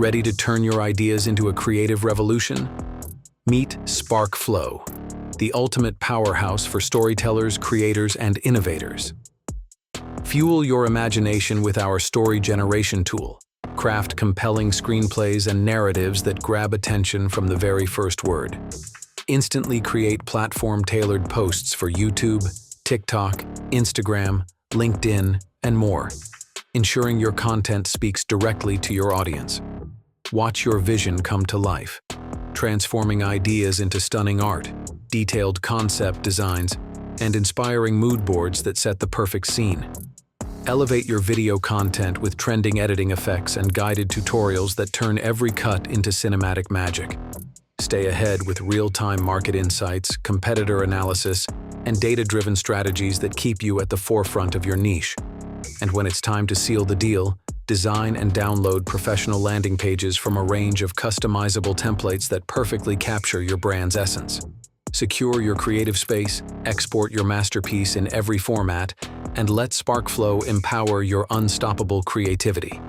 Ready to turn your ideas into a creative revolution? Meet SparkFlow, the ultimate powerhouse for storytellers, creators, and innovators. Fuel your imagination with our story generation tool. Craft compelling screenplays and narratives that grab attention from the very first word. Instantly create platform-tailored posts for YouTube, TikTok, Instagram, LinkedIn, and more, ensuring your content speaks directly to your audience. Watch your vision come to life, transforming ideas into stunning art, detailed concept designs, and inspiring mood boards that set the perfect scene. Elevate your video content with trending editing effects and guided tutorials that turn every cut into cinematic magic. Stay ahead with real-time market insights, competitor analysis, and data-driven strategies that keep you at the forefront of your niche. And when it's time to seal the deal, design and download professional landing pages from a range of customizable templates that perfectly capture your brand's essence. Secure your creative space, export your masterpiece in every format, and let SparkFlow empower your unstoppable creativity.